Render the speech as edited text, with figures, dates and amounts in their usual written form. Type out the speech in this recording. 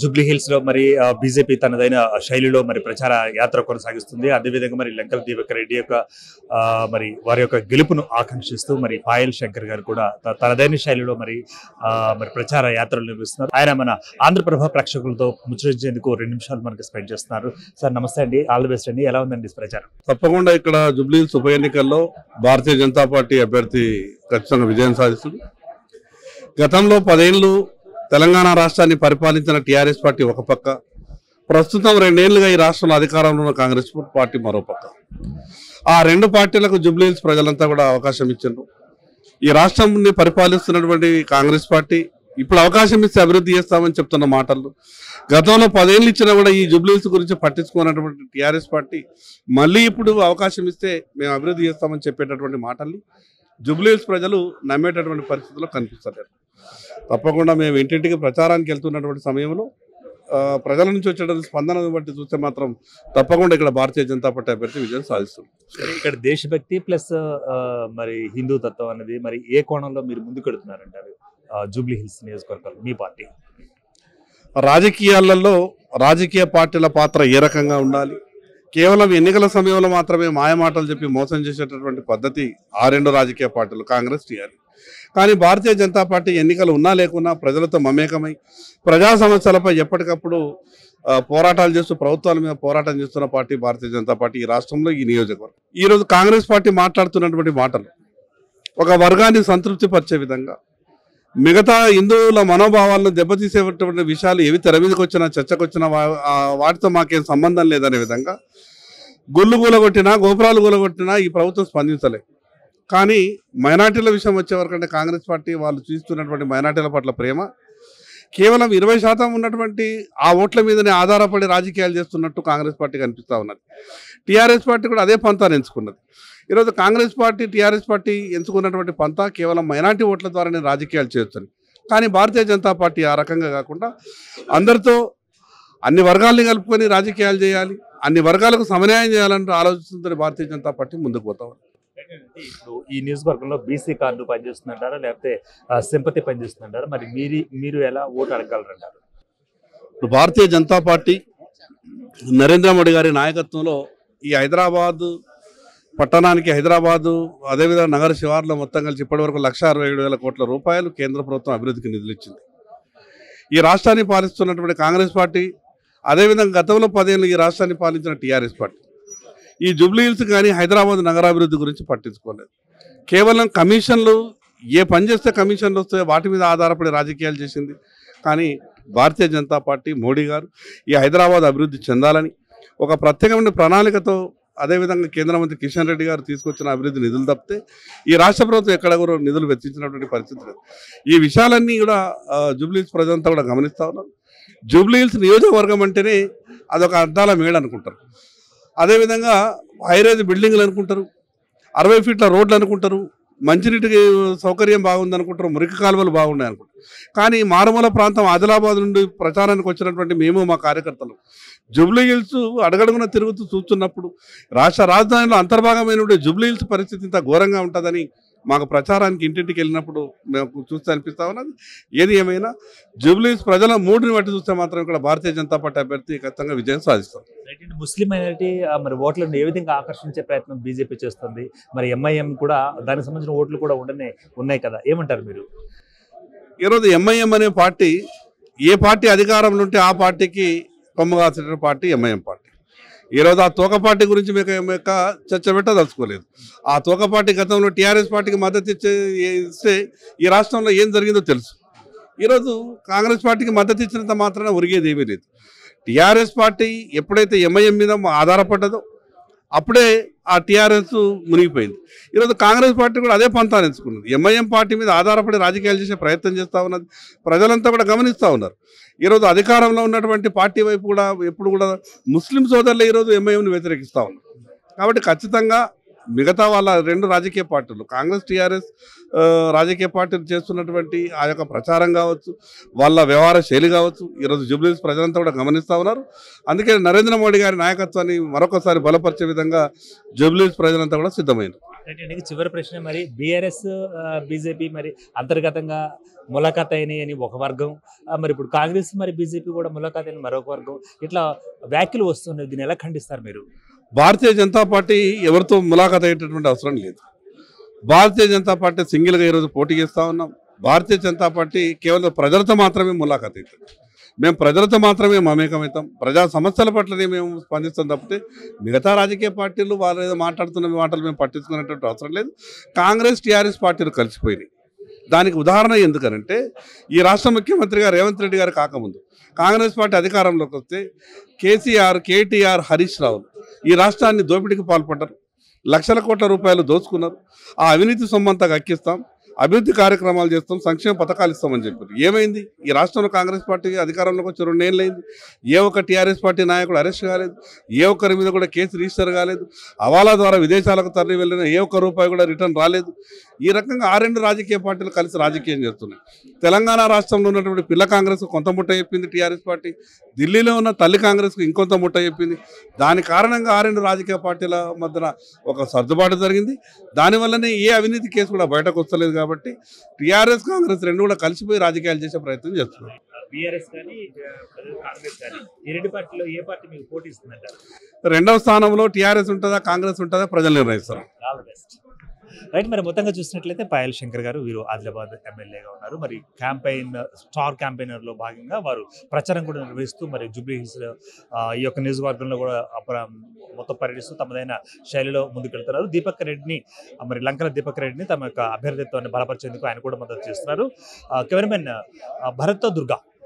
Jubilee hills లో మరి BJP తనదైన శైలిలో మరి ప్రచార యాత్ర కొనసాగిస్తుంది. అదేవిధంగా మరి లంకల దీపక్ రెడ్డి యొక్క మరి వారి యొక్క గెలుపును ఆకాంక్షిస్తూ మరి పాయల్ శంకర్ గారు కూడా తనదైన శైలిలో మరి ప్రచార యాత్రలు నిర్వహిస్తున్నారు. ఆయన మన ఆంధ్రప్రభ ప్రేక్షకులతో ముచ్చరించేందుకు 2 నిమిషాలు మనకి స్పెండ్ చేస్తున్నారు. సార్ నమస్తే అండి, ఆల్ ది బెస్ట్ అండి. ఎలా ఉందండి ప్రచారం? తప్పకుండా ఇక్కడ జూబ్లీ హిల్స్ ఉప ఎన్నికల్లో భారతీయ జనతా పార్టీ అభ్యర్థి ఖచ్చితంగా విజయం సాధిస్తుంది. గతంలో 10 ఏళ్లు తెలంగాణ రాష్ట్రాన్ని పరిపాలించిన టీఆర్ఎస్ పార్టీ ఒక పక్క, ప్రస్తుతం 2 ఏళ్లుగా ఈ రాష్ట్రంలో అధికారంలో ఉన్న కాంగ్రెస్ పార్టీ మరో పక్క. ఆ 2 పార్టీలకు జూబ్లీ హిల్స్ ప్రజలంతా కూడా అవకాశం ఇచ్చారు. ఈ రాష్ట్రాన్ని పరిపాలిస్తున్నటువంటి కాంగ్రెస్ పార్టీ ఇప్పుడు అవకాశం ఇస్తే అభివృద్ధి చేస్తామని చెప్తున్న మాటలు, గతంలో 10 ఏళ్ళు ఇచ్చినా కూడా ఈ జూబ్లీ హిల్స్ గురించి పట్టించుకున్నటువంటి టీఆర్ఎస్ పార్టీ మళ్ళీ ఇప్పుడు అవకాశం ఇస్తే మేము అభివృద్ధి చేస్తామని చెప్పేటటువంటి మాటల్ని జూబ్లీ హిల్స్ ప్రజలు నమ్మేటటువంటి పరిస్థితుల్లో కనిపిస్తారు. తప్పకుండా మేము ఇంటింటికి ప్రచారానికి వెళ్తున్నటువంటి సమయంలో ప్రజల నుంచి వచ్చేటువంటి స్పందనను బట్టి చూస్తే మాత్రం తప్పకుండా ఇక్కడ భారతీయ జనతా పార్టీ అభ్యర్థి విజయం సాధిస్తుంది. ఇక్కడ దేశభక్తి ప్లస్ మరి హిందూ తత్వం అనేది మరి ఏ కోణంలో మీరు ముందుకెడుతున్నారంటారు జూబ్లీ హిల్స్ నియోజకవర్గంలో మీ పార్టీ? రాజకీయాలలో రాజకీయ పార్టీల పాత్ర ఏ రకంగా ఉండాలి? కేవలం ఎన్నికల సమయంలో మాత్రమే మాయమాటలు చెప్పి మోసం చేసేటటువంటి పద్ధతి ఆ 2 రాజకీయ పార్టీలు కాంగ్రెస్, టీఆర్ఎస్. కానీ భారతీయ జనతా పార్టీ ఎన్నికలు ఉన్నా లేకున్నా ప్రజలతో మమేకమై ప్రజా సమస్యలపై ఎప్పటికప్పుడు పోరాటాలు చేస్తూ ప్రభుత్వాల మీద పోరాటం చేస్తున్న పార్టీ భారతీయ జనతా పార్టీ ఈ రాష్ట్రంలో, ఈ నియోజకవర్గం. ఈరోజు కాంగ్రెస్ పార్టీ మాట్లాడుతున్నటువంటి మాటలు ఒక వర్గాన్ని సంతృప్తి పరిచే విధంగా, మిగతా హిందువుల మనోభావాలను దెబ్బతీసేటువంటి విషయాలు ఏవి తెర మీదకి వచ్చినా చర్చకు వచ్చినా వాటితో మాకేం సంబంధం లేదనే విధంగా గుళ్ళు కూలగొట్టినా గోపురాలు కూలగొట్టినా ఈ ప్రభుత్వం స్పందించలేదు. కానీ మైనార్టీల విషయం వచ్చే వరకంటే కాంగ్రెస్ పార్టీ వాళ్ళు చూస్తున్నటువంటి మైనార్టీల పట్ల ప్రేమ కేవలం 20% ఉన్నటువంటి ఆ ఓట్ల మీదనే ఆధారపడి రాజకీయాలు చేస్తున్నట్టు కాంగ్రెస్ పార్టీ కనిపిస్తూ ఉన్నది. టీఆర్ఎస్ పార్టీ కూడా అదే పంతాన్ని ఎంచుకున్నది. ఈరోజు కాంగ్రెస్ పార్టీ, టీఆర్ఎస్ పార్టీ ఎంచుకున్నటువంటి పంతా కేవలం మైనార్టీ ఓట్ల ద్వారానే రాజకీయాలు చేస్తుంది. కానీ భారతీయ జనతా పార్టీ ఆ రకంగా కాకుండా అందరితో అన్ని వర్గాల్ని కలుపుకొని రాజకీయాలు చేయాలి, అన్ని వర్గాలకు సమన్యాయం చేయాలంటూ ఆలోచిస్తుంది భారతీయ జనతా పార్టీ ముందుకు పోతా ఉంది. ఇప్పుడు ఈ నియోజకవర్గంలో బీసీ కార్డు పనిచేస్తుందంటారా లేకపోతే సింపతి పనిచేస్తుందంటారా? మరి మీరు ఎలా ఓటు అడగలరంటారు? ఇప్పుడు భారతీయ జనతా పార్టీ నరేంద్ర మోడీ గారి నాయకత్వంలో ఈ హైదరాబాద్ పట్టణానికి, హైదరాబాదు అదేవిధంగా నగర శివార్లో మొత్తం కలిసి ఇప్పటివరకు 1,67,000 కోట్ల రూపాయలు కేంద్ర ప్రభుత్వం అభివృద్ధికి నిధులు ఇచ్చింది. ఈ రాష్ట్రాన్ని పాలిస్తున్నటువంటి కాంగ్రెస్ పార్టీ, అదేవిధంగా గతంలో 10 ఏళ్ళు ఈ రాష్ట్రాన్ని పాలించిన టీఆర్ఎస్ పార్టీ ఈ జూబ్లీ హిల్స్ కానీ హైదరాబాద్ నగరాభివృద్ధి గురించి పట్టించుకోలేదు. కేవలం కమిషన్లు, ఏ పని చేస్తే కమిషన్లు వస్తాయో వాటి మీద ఆధారపడి రాజకీయాలు చేసింది. కానీ భారతీయ జనతా పార్టీ, మోడీ గారు ఈ హైదరాబాద్ అభివృద్ధి చెందాలని ఒక ప్రత్యేకమైన ప్రణాళికతో, అదేవిధంగా కేంద్ర మంత్రి కిషన్ రెడ్డి గారు తీసుకొచ్చిన అభివృద్ధి నిధులు తప్పితే ఈ రాష్ట్ర ప్రభుత్వం ఎక్కడ కూడా నిధులు వెచ్చించినటువంటి పరిస్థితి లేదు. ఈ విషయాలన్నీ కూడా జూబ్లీ హిల్స్ ప్రజలంతా కూడా గమనిస్తూ ఉన్నారు. జూబ్లీ హిల్స్ నియోజకవర్గం అంటేనే అదొక అద్దాల మేడ అనుకుంటారు, అదేవిధంగా హైరేజ్ బిల్డింగ్లు అనుకుంటారు, 60 ఫీట్ల రోడ్లు అనుకుంటారు, మంచినీటికి సౌకర్యం బాగుంది అనుకుంటారు, మురికి కాలువలు బాగున్నాయి అనుకుంటారు. కానీ మారుమూల ప్రాంతం ఆదిలాబాద్ నుండి ప్రచారానికి వచ్చినటువంటి మేము, మా కార్యకర్తలు జూబ్లీ హిల్స్ అడగడుగున తిరుగుతూ చూస్తున్నప్పుడు రాష్ట్ర రాజధానిలో అంతర్భాగమైన జూబ్లీ హిల్స్ పరిస్థితి ఇంత ఘోరంగా ఉంటుందని మాకు ప్రచారానికి ఇంటింటికి వెళ్ళినప్పుడు మేము చూస్తే అనిపిస్తా ఉన్నది. ఏది ఏమైనా జూబ్లీ హిల్స్ ప్రజల మూడుని బట్టి చూస్తే మాత్రం ఇక్కడ భారతీయ జనతా పార్టీ అభ్యర్థి ఖచ్చితంగా విజయం సాధిస్తారు. ముస్లిం మైనారిటీ మరి ఓట్లను ఏ విధంగా ఆకర్షించే ప్రయత్నం బీజేపీ చేస్తుంది? మరి ఎంఐఎం కూడా దానికి సంబంధించిన ఓట్లు కూడా ఉన్నాయి కదా, ఏమంటారు మీరు? ఈరోజు ఎంఐఎం అనే పార్టీ, ఏ పార్టీ అధికారంలో ఉంటే ఆ పార్టీకి కొమ్మగాల్సిన పార్టీ ఎంఐఎం పార్టీ. ఈరోజు ఆ తోక పార్టీ గురించి మీకు చర్చ పెట్టదలుచుకోలేదు. ఆ తోక పార్టీ గతంలో టీఆర్ఎస్ పార్టీకి మద్దతు ఇస్తే ఈ రాష్ట్రంలో ఏం జరిగిందో తెలుసు. ఈరోజు కాంగ్రెస్ పార్టీకి మద్దతు ఇచ్చినంత మాత్రాన ఒరిగేది ఏమీ లేదు. టీఆర్ఎస్ పార్టీ ఎప్పుడైతే ఎంఐఎం మీద ఆధారపడ్డదో అప్పుడే ఆ టీఆర్ఎస్ మునిగిపోయింది. ఈరోజు కాంగ్రెస్ పార్టీ కూడా అదే పంతాన్ని ఎంచుకున్నది. ఎంఐఎం పార్టీ మీద ఆధారపడి రాజకీయాలు చేసే ప్రయత్నం చేస్తూ ఉన్నది. ప్రజలంతా కూడా గమనిస్తూ ఉన్నారు. ఈరోజు అధికారంలో ఉన్నటువంటి పార్టీ వైపు కూడా ఎప్పుడు కూడా ముస్లిం సోదరులు ఈరోజు ఎంఐఎంని వ్యతిరేకిస్తూ ఉన్నారు. కాబట్టి ఖచ్చితంగా మిగతా వాళ్ళ 2 రాజకీయ పార్టీలు, కాంగ్రెస్, టీఆర్ఎస్ రాజకీయ పార్టీలు చేస్తున్నటువంటి ఆ యొక్క ప్రచారం కావచ్చు, వాళ్ళ వ్యవహార శైలి కావచ్చు, ఈరోజు జూబ్లీ హిల్స్ ప్రజలంతా కూడా గమనిస్తూ ఉన్నారు. అందుకే నరేంద్ర మోడీ గారి నాయకత్వాన్ని మరొకసారి బలపరిచే విధంగా జూబ్లీ హిల్స్ ప్రజలంతా కూడా సిద్ధమైనారు. అంటే చివరి ప్రశ్న మరి బీఆర్ఎస్ బీజేపీ మరి అంతర్గతంగా ములాఖాత్ అయినాయి అని ఒక వర్గం, మరి ఇప్పుడు కాంగ్రెస్ మరి బీజేపీ కూడా ములాఖాత్ అయిన మరొక వర్గం, ఇట్లా వ్యాఖ్యలు వస్తున్నాయి. దీన్ని ఎలా ఖండిస్తారు మీరు? భారతీయ జనతా పార్టీ ఎవరితో ములాఖాత్ అయ్యేటటువంటి అవసరం లేదు. భారతీయ జనతా పార్టీ సింగిల్గా ఈరోజు పోటీ చేస్తూ ఉన్నాం. భారతీయ జనతా పార్టీ కేవలం ప్రజలతో మాత్రమే ములాఖాత్ అవుతుంది. మేము ప్రజలతో మాత్రమే మమేకమవుతాం. ప్రజా సమస్యల పట్లనే మేము స్పందిస్తాం తప్పితే మిగతా రాజకీయ పార్టీలు వాళ్ళు ఏదో మాట్లాడుతున్న మాటలు మేము పట్టించుకునేటువంటి అవసరం లేదు. కాంగ్రెస్ టీఆర్ఎస్ పార్టీలు కలిసిపోయినాయి. దానికి ఉదాహరణ ఎందుకనంటే ఈ రాష్ట్ర ముఖ్యమంత్రిగా రేవంత్ రెడ్డి గారు కాకముందు కాంగ్రెస్ పార్టీ అధికారంలోకి వస్తే కేసీఆర్, కేటీఆర్, హరీష్ రావు ఈ రాష్ట్రాన్ని దోపిడీకి పాల్పడ్డారు. లక్షల కోట్ల రూపాయలు దోచుకున్నారు. ఆ అవినీతి సొమ్మంతా గక్కిస్తాం, అభివృద్ధి కార్యక్రమాలు చేస్తాం, సంక్షేమ పథకాలు ఇస్తామని చెప్పారు. ఏమైంది? ఈ రాష్ట్రంలో కాంగ్రెస్ పార్టీ అధికారంలోకి వచ్చి 2 ఏళ్ళు అయింది. ఏ ఒక్క టీఆర్ఎస్ పార్టీ నాయకుడు అరెస్ట్ కాలేదు. ఏ ఒక్కరి మీద కూడా కేసు రిజిస్టర్ కాలేదు. హవాలా ద్వారా విదేశాలకు తరలి వెళ్ళిన ఏ ఒక్క రూపాయి కూడా రిటర్న్ రాలేదు. ఈ రకంగా 2 రాజకీయ పార్టీలు కలిసి రాజకీయం చేస్తున్నాయి. తెలంగాణ రాష్ట్రంలో ఉన్నటువంటి పిల్ల కాంగ్రెస్కు కొంత ముట్ట చెప్పింది టీఆర్ఎస్ పార్టీ. ఢిల్లీలో ఉన్న తల్లి కాంగ్రెస్కు ఇంకొంత ముట్ట చెప్పింది. దాని కారణంగా 2 రాజకీయ పార్టీల మధ్యన ఒక సర్దుబాటు జరిగింది. దానివల్లనే ఏ అవినీతి కేసు కూడా బయటకు వస్తలేదు. కాబట్టి టీఆర్ఎస్ కాంగ్రెస్ 2 కూడా కలిసిపోయి రాజకీయాలు చేసే ప్రయత్నం చేస్తున్నారు. బీఆర్ఎస్ కానీ కాంగ్రెస్ కానీ ఈ రెండు పార్టీలో ఏ పార్టీ మీకు పోటీ ఇస్తుందంటారు? 2వ స్థానంలో టీఆర్ఎస్ ఉంటుందా కాంగ్రెస్ ఉంటుందా ప్రజలు నిర్ణయిస్తారు. All the best. రైట్. మరి మొత్తంగా చూసినట్లయితే పాయల్ శంకర్ గారు వీరు ఆదిలాబాద్ ఎమ్మెల్యేగా ఉన్నారు. మరి స్టార్ క్యాంపెయినర్ లో భాగంగా వారు ప్రచారం కూడా నిర్వహిస్తూ మరి జూబ్లీ హిల్స్ ఈ యొక్క నియోజకవర్గంలో కూడా మొత్తం పర్యటిస్తూ తమదైన శైలిలో ముందుకెళ్తున్నారు. దీపక్ రెడ్డిని మరి లంకల దీపక్ రెడ్డిని తమ యొక్క అభ్యర్థిత్వాన్ని బలపరిచేందుకు ఆయన కూడా మద్దతు చేస్తున్నారు. కెమెరామెన్ భరత్ దుర్గా.